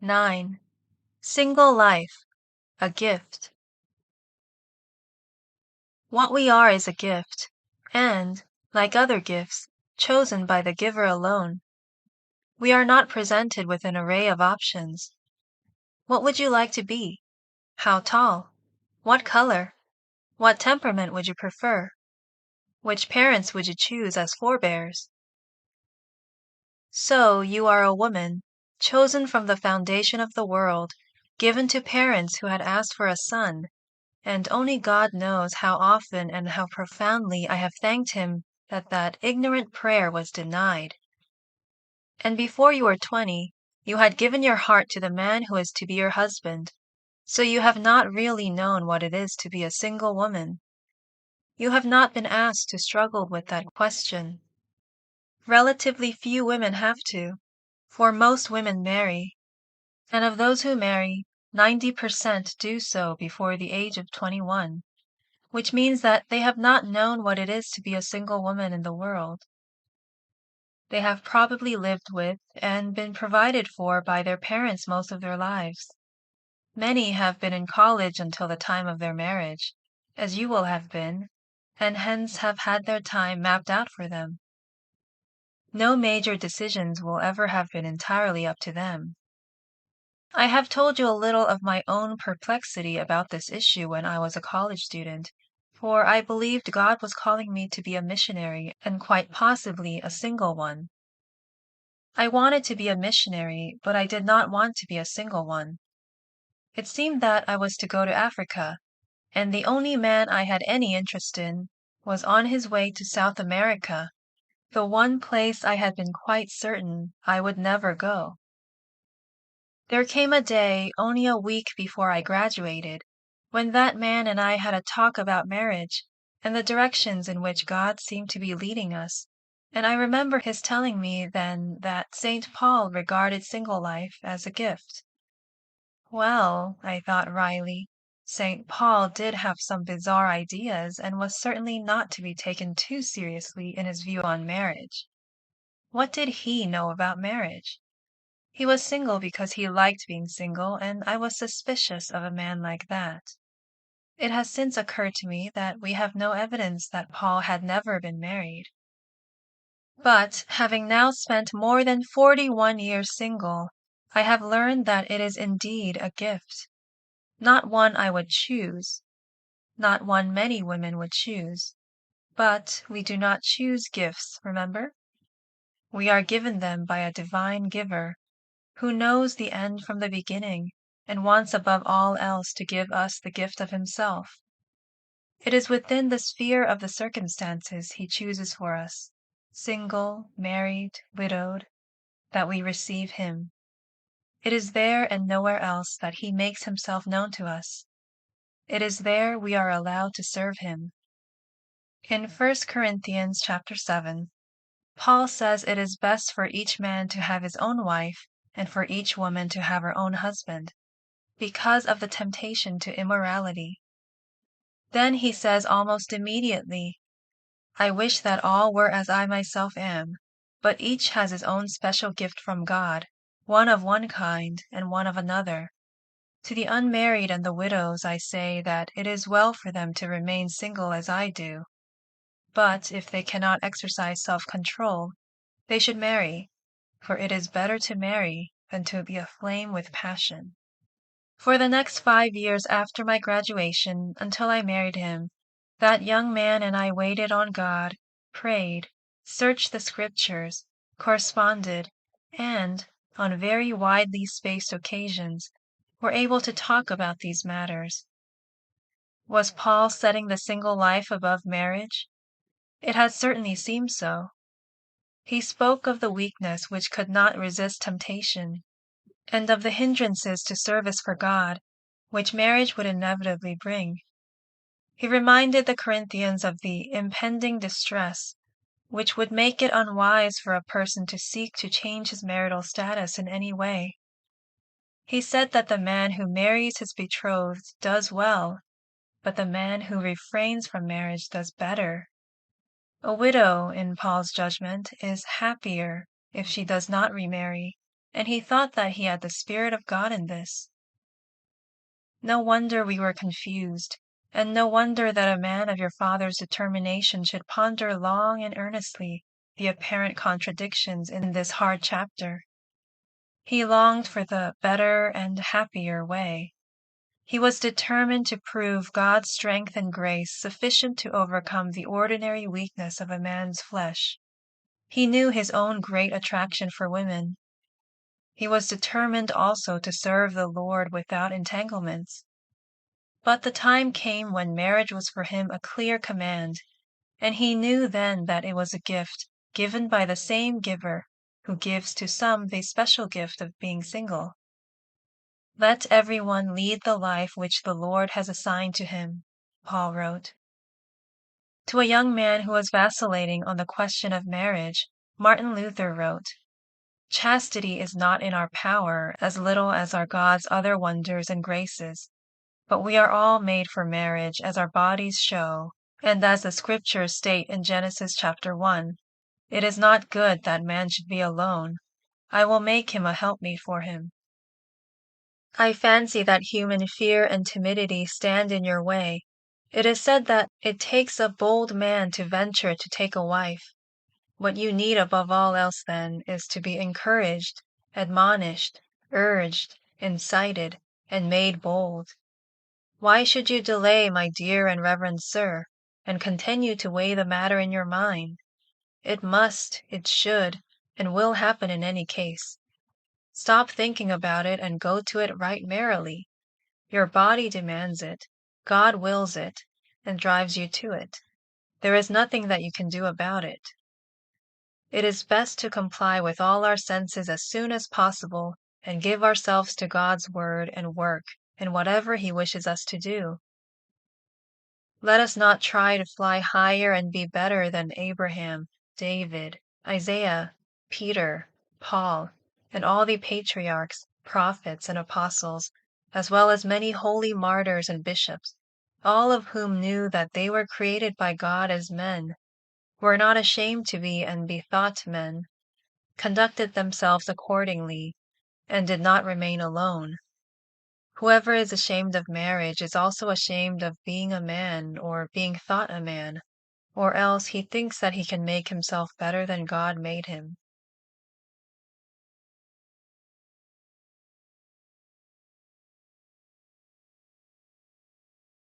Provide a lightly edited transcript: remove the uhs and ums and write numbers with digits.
9. Single life, a gift. What we are is a gift, and, like other gifts, chosen by the giver alone. We are not presented with an array of options. What would you like to be? How tall? What color? What temperament would you prefer? Which parents would you choose as forebears? So you are a woman, chosen from the foundation of the world, given to parents who had asked for a son, and only God knows how often and how profoundly I have thanked Him that ignorant prayer was denied. And before you were 20, you had given your heart to the man who is to be your husband, so you have not really known what it is to be a single woman. You have not been asked to struggle with that question. Relatively few women have to, for most women marry, and of those who marry, 90% do so before the age of 21, which means that they have not known what it is to be a single woman in the world. They have probably lived with and been provided for by their parents most of their lives. Many have been in college until the time of their marriage, as you will have been, and hence have had their time mapped out for them. No major decisions will ever have been entirely up to them. I have told you a little of my own perplexity about this issue when I was a college student, for I believed God was calling me to be a missionary and quite possibly a single one. I wanted to be a missionary, but I did not want to be a single one. It seemed that I was to go to Africa, and the only man I had any interest in was on his way to South America, the one place I had been quite certain I would never go. There came a day, only a week before I graduated, when that man and I had a talk about marriage and the directions in which God seemed to be leading us, and I remember his telling me then that St. Paul regarded single life as a gift. Well, I thought wryly, St. Paul did have some bizarre ideas and was certainly not to be taken too seriously in his view on marriage. What did he know about marriage? He was single because he liked being single, and I was suspicious of a man like that. It has since occurred to me that we have no evidence that Paul had never been married. But, having now spent more than 41 years single, I have learned that it is indeed a gift. Not one I would choose, not one many women would choose. But we do not choose gifts, remember? We are given them by a divine giver, who knows the end from the beginning and wants above all else to give us the gift of himself. It is within the sphere of the circumstances he chooses for us, single, married, widowed, that we receive him. It is there and nowhere else that he makes himself known to us. It is there we are allowed to serve him. In 1 Corinthians chapter 7, Paul says it is best for each man to have his own wife and for each woman to have her own husband, because of the temptation to immorality. Then he says almost immediately, I wish that all were as I myself am, but each has his own special gift from God, one of one kind and one of another. To the unmarried and the widows I say that it is well for them to remain single as I do. But if they cannot exercise self-control, they should marry, for it is better to marry than to be aflame with passion. For the next 5 years after my graduation, until I married him, that young man and I waited on God, prayed, searched the scriptures, corresponded, and, on very widely spaced occasions, were able to talk about these matters. Was Paul setting the single life above marriage? It had certainly seemed so. He spoke of the weakness which could not resist temptation, and of the hindrances to service for God, which marriage would inevitably bring. He reminded the Corinthians of the impending distress, which would make it unwise for a person to seek to change his marital status in any way. He said that the man who marries his betrothed does well, but the man who refrains from marriage does better. A widow, in Paul's judgment, is happier if she does not remarry, and he thought that he had the Spirit of God in this. No wonder we were confused, and no wonder that a man of your father's determination should ponder long and earnestly the apparent contradictions in this hard chapter. He longed for the better and happier way. He was determined to prove God's strength and grace sufficient to overcome the ordinary weakness of a man's flesh. He knew his own great attraction for women. He was determined also to serve the Lord without entanglements. But the time came when marriage was for him a clear command, and he knew then that it was a gift given by the same giver who gives to some the special gift of being single. Let everyone lead the life which the Lord has assigned to him, Paul wrote. To a young man who was vacillating on the question of marriage, Martin Luther wrote, "Chastity is not in our power as little as are God's other wonders and graces, but we are all made for marriage as our bodies show, and as the scriptures state in Genesis chapter 1, it is not good that man should be alone. I will make him a helpmeet for him." I fancy that human fear and timidity stand in your way. It is said that it takes a bold man to venture to take a wife. What you need above all else, then, is to be encouraged, admonished, urged, incited, and made bold. Why should you delay, my dear and reverend sir, and continue to weigh the matter in your mind? It must, it should, and will happen in any case. Stop thinking about it and go to it right merrily. Your body demands it, God wills it, and drives you to it. There is nothing that you can do about it. It is best to comply with all our senses as soon as possible and give ourselves to God's word and work in whatever He wishes us to do. Let us not try to fly higher and be better than Abraham, David, Isaiah, Peter, Paul, and all the patriarchs, prophets, and apostles, as well as many holy martyrs and bishops, all of whom knew that they were created by God as men, were not ashamed to be and be thought men, conducted themselves accordingly, and did not remain alone. Whoever is ashamed of marriage is also ashamed of being a man or being thought a man, or else he thinks that he can make himself better than God made him.